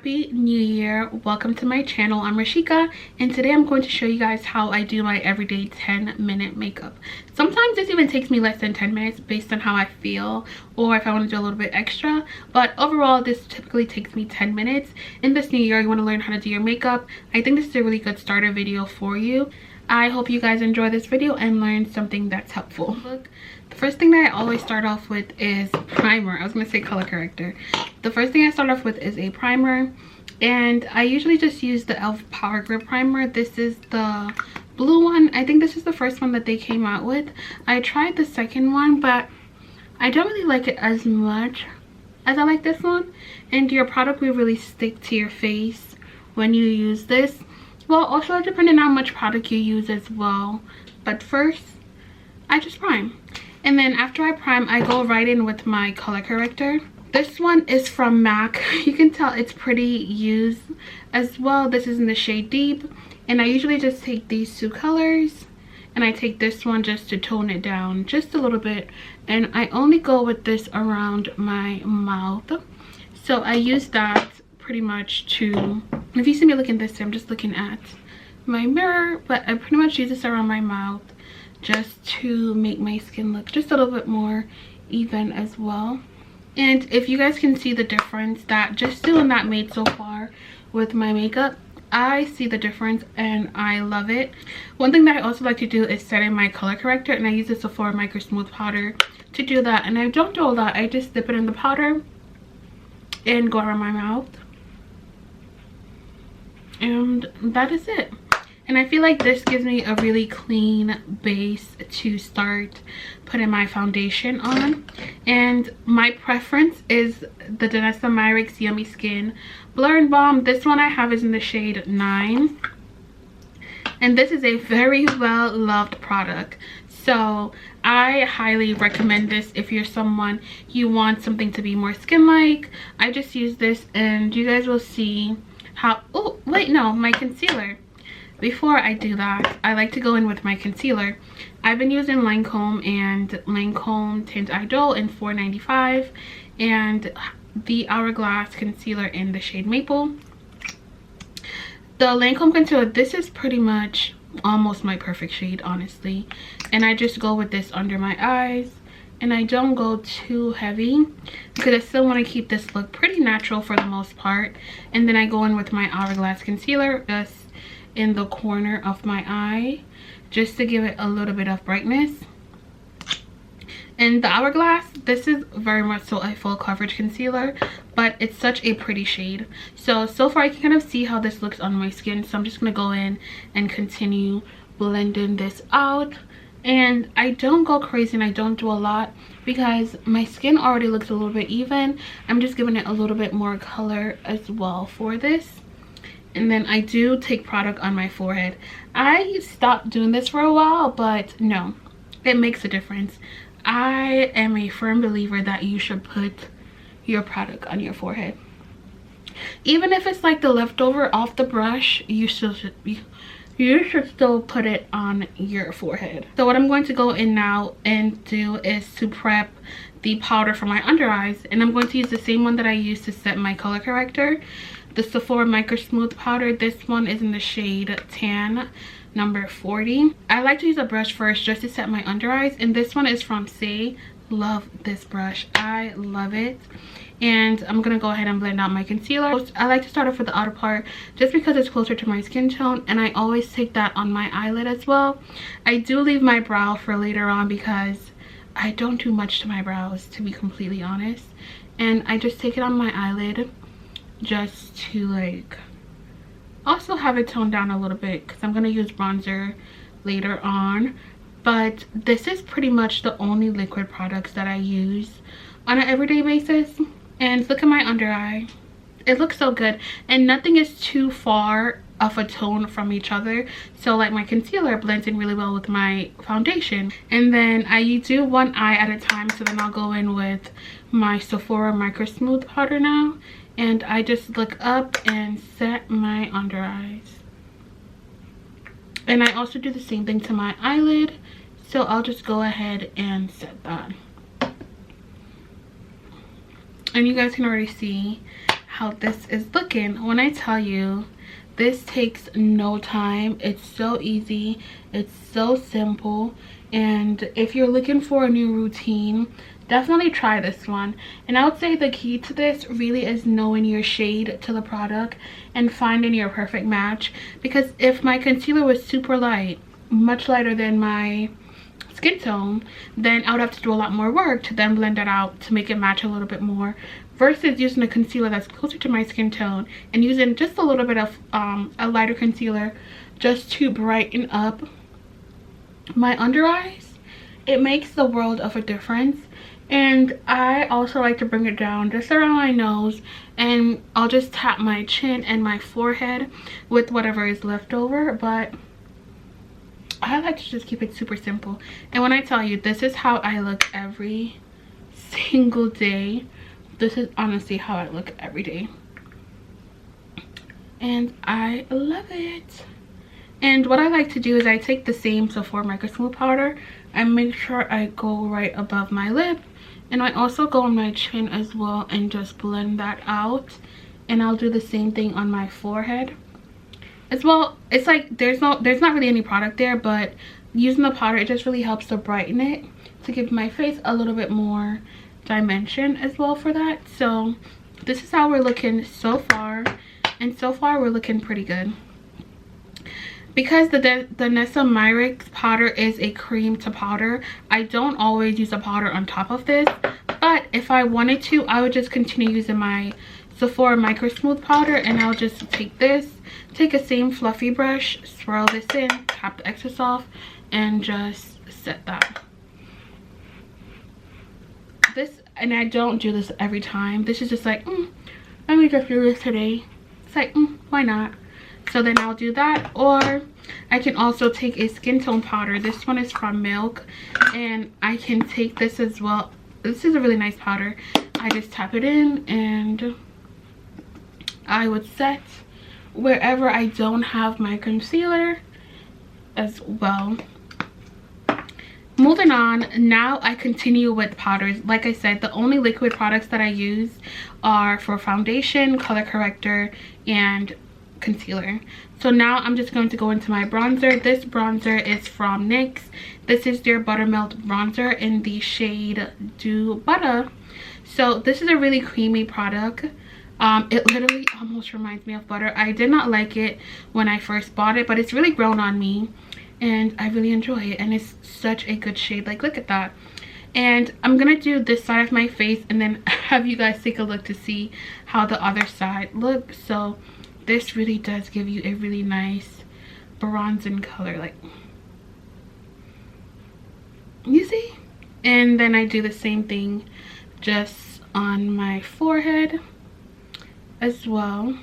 Happy New Year. Welcome to my channel. I'm Rashika, and today I'm going to show you guys how I do my everyday 10-minute makeup. Sometimes this even takes me less than 10 minutes based on how I feel or if I want to do a little bit extra, but overall this typically takes me 10 minutes. In this new year, you want to learn how to do your makeup. I think this is a really good starter video for you. I hope you guys enjoy this video and learn something that's helpful. The first thing that I always start off with is primer. I was going to say color corrector. The first thing I start off with is a primer, and I usually just use the e.l.f. Power Grip Primer. This is the blue one. I think this is the first one that they came out with. I tried the second one, but I don't really like it as much as I like this one, and your product will really stick to your face when you use this. Well, also depending on how much product you use as well. But first, I just prime. And then after I prime, I go right in with my color corrector. This one is from MAC. You can tell it's pretty used as well. This is in the shade Deep. And I usually just take these two colors, and I take this one just to tone it down just a little bit. And I only go with this around my mouth. So I use that pretty much to, if you see me looking this way, I'm just looking at my mirror, but I pretty much use this around my mouth just to make my skin look just a little bit more even as well. And if you guys can see the difference that just doing that made so far with my makeup, I see the difference and I love it. One thing that I also like to do is set in my color corrector, and I use the Sephora Micro Smooth powder to do that. And I don't do a lot. I just dip it in the powder and go around my mouth, and that is it. And I feel like this gives me a really clean base to start putting my foundation on. And my preference is the Danessa Myricks Yummy Skin Blur and Balm. This one I have is in the shade 9. And this is a very well loved product. So I highly recommend this if you're someone you want something to be more skin-like. I just use this and you guys will see how, oh wait, no, my concealer. Before I do that, I like to go in with my concealer. I've been using Lancome and Lancome Tint Idol in $4.95 and the Hourglass concealer in the shade Maple. The Lancome concealer, this is pretty much almost my perfect shade, honestly. And I just go with this under my eyes, and I don't go too heavy because I still want to keep this look pretty natural for the most part. And then I go in with my Hourglass concealer just in the corner of my eye just to give it a little bit of brightness. And the Hourglass, this is very much so a full coverage concealer, but it's such a pretty shade. So far I can kind of see how this looks on my skin, so I'm just gonna go in and continue blending this out. And I don't go crazy and I don't do a lot because my skin already looks a little bit even. I'm just giving it a little bit more color as well for this. And then I do take product on my forehead. I stopped doing this for a while, but no, it makes a difference. I am a firm believer that you should put your product on your forehead. Even if it's like the leftover off the brush, you should still put it on your forehead. So what I'm going to go in now and do is to prep the powder for my under eyes. And I'm going to use the same one that I used to set my color corrector. The Sephora Micro Smooth powder. This one is in the shade Tan number 40. I like to use a brush first just to set my under eyes, and this one is from Say. Love this brush. I love it. And I'm gonna go ahead and blend out my concealer. I like to start off with the outer part just because it's closer to my skin tone, and I always take that on my eyelid as well. I do leave my brow for later on because I don't do much to my brows, to be completely honest. And I just take it on my eyelid just to like also have it toned down a little bit because I'm going to use bronzer later on. But this is pretty much the only liquid products that I use on an everyday basis. And look at my under eye. It looks so good, and nothing is too far of a tone from each other. So like my concealer blends in really well with my foundation. And then I do one eye at a time, so then I'll go in with my Sephora Micro Smooth powder now. And I just look up and set my under eyes. And I also do the same thing to my eyelid. So I'll just go ahead and set that. And you guys can already see how this is looking. When I tell you, this takes no time. It's so easy, it's so simple, and if you're looking for a new routine, definitely try this one. And I would say the key to this really is knowing your shade to the product and finding your perfect match, because if my concealer was super light, much lighter than my skin tone, then I would have to do a lot more work to then blend it out to make it match a little bit more, versus using a concealer that's closer to my skin tone and using just a little bit of a lighter concealer just to brighten up my under eyes. It makes the world of a difference. And I also like to bring it down just around my nose, and I'll just tap my chin and my forehead with whatever is left over, but I like to just keep it super simple. And when I tell you, this is how I look every single day. This is honestly how I look every day, and I love it. And what I like to do is I take the same Sephora Micro Smooth powder and make sure I go right above my lip, and I also go on my chin as well and just blend that out. And I'll do the same thing on my forehead as well. It's like there's not really any product there, but using the powder, it just really helps to brighten it, to give my face a little bit more dimension as well for that. So this is how we're looking so far, and so far we're looking pretty good. Because the Nessa Myricks powder is a cream to powder, I don't always use a powder on top of this, but if I wanted to, I would just continue using my Sephora Micro Smooth powder, and I'll just take a same fluffy brush, swirl this in, tap the excess off, and just set that. This, and I don't do this every time. This is just like, let me just do this today. It's like, why not? So then I'll do that. Or I can also take a skin tone powder. This one is from Milk, and I can take this as well. This is a really nice powder. I just tap it in, and I would set wherever I don't have my concealer as well. Moving on, now I continue with powders. Like I said, the only liquid products that I use are for foundation, color corrector, and concealer. So now I'm just going to go into my bronzer. This bronzer is from NYX. This is their Buttermelt bronzer in the shade Dew Butter. So this is a really creamy product. It literally almost reminds me of butter. I did not like it when I first bought it, but it's really grown on me, and I really enjoy it, and it's such a good shade. Like, look at that. And I'm gonna do this side of my face and then have you guys take a look to see how the other side looks. So this really does give you a really nice bronzing color, like, you see. And then I do the same thing just on my forehead as well.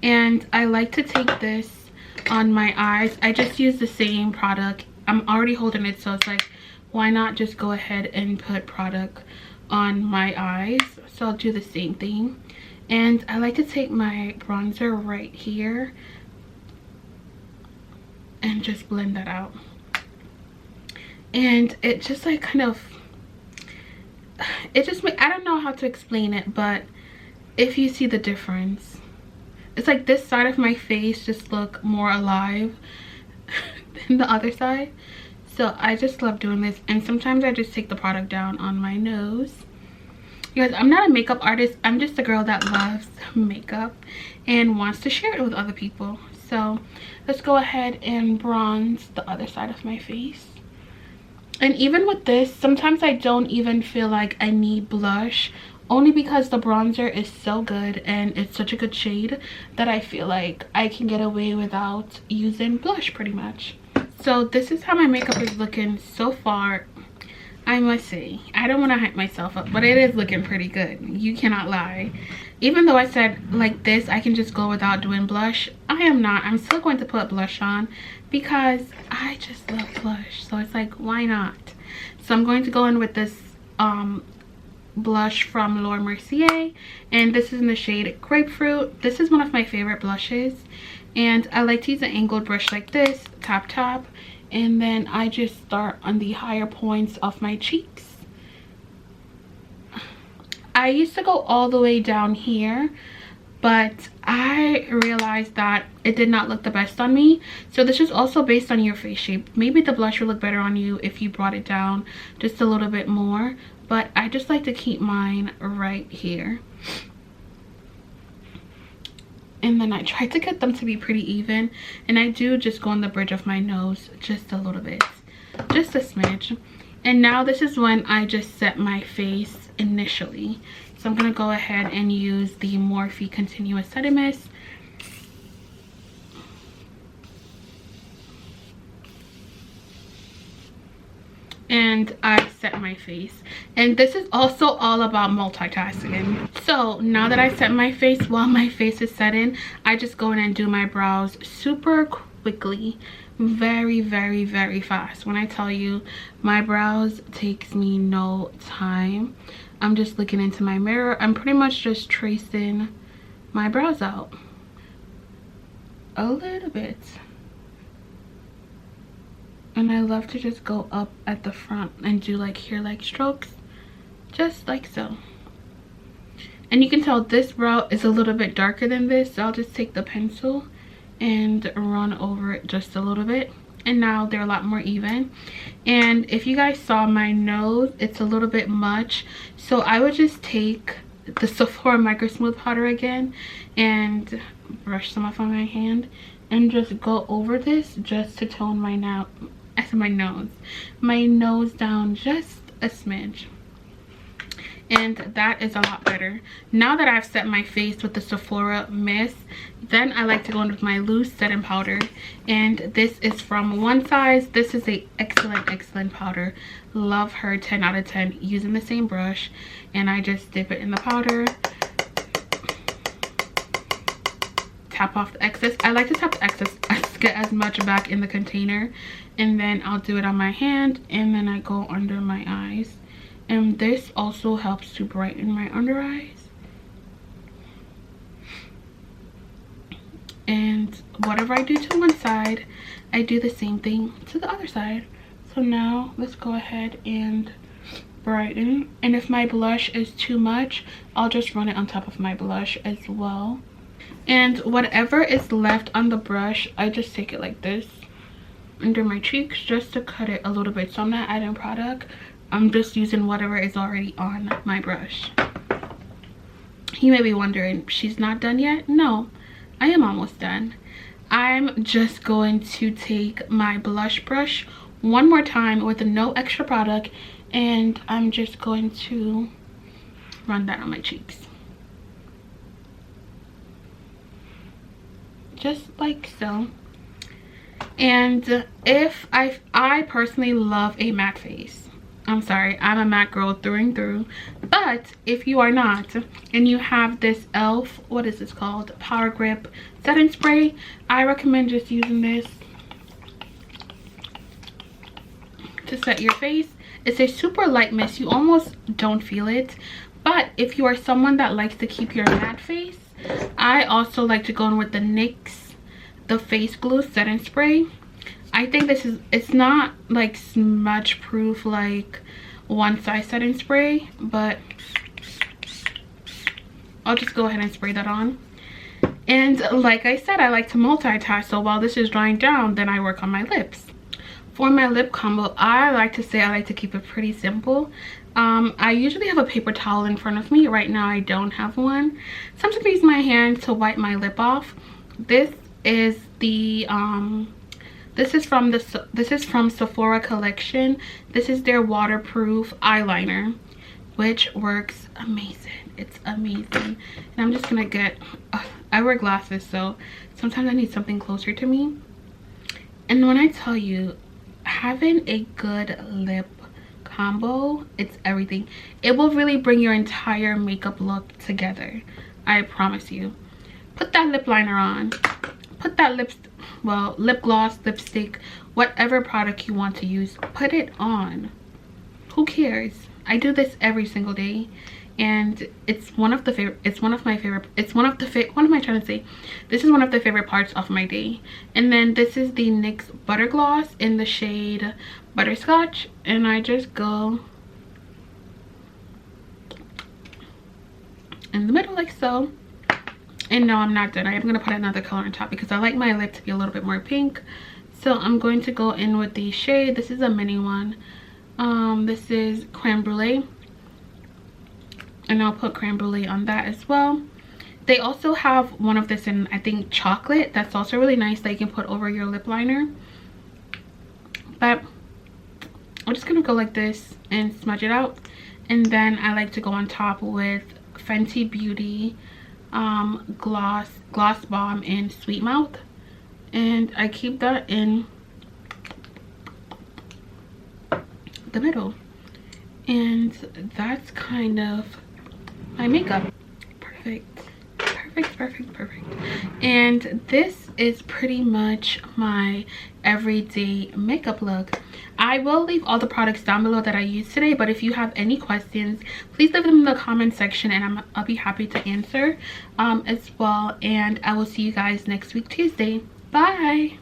And I like to take this on my eyes. I just use the same product. I'm already holding it, so it's like, why not just go ahead and put product on my eyes? So I'll do the same thing. And I like to take my bronzer right here and just blend that out. And it just like kind of, it just I don't know how to explain it, but if you see the difference, it's like this side of my face just look more alive than the other side. So I just love doing this. And sometimes I just take the product down on my nose. You guys, I'm not a makeup artist. I'm just a girl that loves makeup and wants to share it with other people. So let's go ahead and bronze the other side of my face. And even with this, sometimes I don't even feel like I need blush, only because the bronzer is so good and it's such a good shade that I feel like I can get away without using blush pretty much. So this is how my makeup is looking so far. I must say, I don't want to hype myself up, but it is looking pretty good. You cannot lie. Even though I said like this, I can just go without doing blush, I am not. I'm still going to put blush on because I just love blush. So it's like, why not? So I'm going to go in with this blush from Laura Mercier, and this is in the shade Grapefruit. This is one of my favorite blushes, and I like to use an angled brush like this, tap tap, and then I just start on the higher points of my cheeks. I used to go all the way down here, but I realized that it did not look the best on me. So this is also based on your face shape. Maybe the blush will look better on you if you brought it down just a little bit more, but I just like to keep mine right here. And then I try to get them to be pretty even, and I do just go on the bridge of my nose just a little bit, just a smidge. And now this is when I just set my face initially. So I'm going to go ahead and use the Morphe Continuous Setting Mist. And I set my face. And this is also all about multitasking. So now that I set my face, while my face is setting, I just go in and do my brows super quickly. Very, very, very fast. When I tell you, my brows takes me no time. I'm just looking into my mirror. I'm pretty much just tracing my brows out a little bit. And I love to just go up at the front and do like hair-like strokes, just like so. And you can tell this brow is a little bit darker than this, so I'll just take the pencil and run over it just a little bit. And now they're a lot more even. And if you guys saw my nose, it's a little bit much, so I would just take the Sephora Micro Smooth powder again and brush some off on my hand and just go over this just to tone my nose down just a smidge. And that is a lot better. Now that I've set my face with the Sephora mist, then I like to go in with my loose setting powder. And this is from One Size. This is a excellent powder. Love her. 10 out of 10. Using the same brush, and I just dip it in the powder, tap off the excess. I like to tap the excess, get as much back in the container, and then I'll do it on my hand, and then I go under my eyes. And this also helps to brighten my under eyes. And whatever I do to one side, I do the same thing to the other side. So now let's go ahead and brighten. And if my blush is too much, I'll just run it on top of my blush as well. And whatever is left on the brush, I just take it like this under my cheeks just to cut it a little bit. So I'm not adding product. I'm just using whatever is already on my brush. You may be wondering, she's not done yet? No, I am almost done. I'm just going to take my blush brush one more time with no extra product, and I'm just going to run that on my cheeks. Just like so. And if I personally love a matte face. I'm sorry, I'm a matte girl through and through. But if you are not, and you have this e.l.f., what is this called? Power Grip Setting Spray, I recommend just using this to set your face. It's a super light mist. You almost don't feel it. But if you are someone that likes to keep your matte face, I also like to go in with the NYX The Face Glue Setting Spray. I think this is, it's not like smudge proof like One Size setting spray, but I'll just go ahead and spray that on. And like I said, I like to multitask, so while this is drying down, then I work on my lips. For my lip combo, I like to say I like to keep it pretty simple. I usually have a paper towel in front of me. Right now I don't have one. Sometimes I use my hand to wipe my lip off. This is the this is from Sephora collection. This is their waterproof eyeliner, which works amazing. It's amazing. And I'm just gonna get, I wear glasses, so sometimes I need something closer to me. And when I tell you, having a good lip combo, it's everything. It will really bring your entire makeup look together. I promise you. Put that lip liner on. Put that lip gloss, lipstick, whatever product you want to use, put it on. Who cares? I do this every single day, and it's one of the favorite, it's one of my favorite, it's one of the what am I trying to say? This is one of the favorite parts of my day. And then this is the NYX Butter Gloss in the shade Butterscotch, and I just go in the middle like so. And no, I'm not done. I am going to put another color on top because I like my lip to be a little bit more pink. So I'm going to go in with the shade. This is a mini one. This is Creme Brulee. And I'll put Creme Brulee on that as well. They also have one of this in, I think, chocolate. That's also really nice that you can put over your lip liner. But I'm just going to go like this and smudge it out. And then I like to go on top with Fenty Beauty Gloss Bomb in Sweet Mouth. And I keep that in the middle. And that's kind of my makeup. Perfect. And this is pretty much my everyday makeup look. I will leave all the products down below that I used today, but if you have any questions, please leave them in the comment section and I'll be happy to answer as well. And I will see you guys next week, Tuesday. Bye.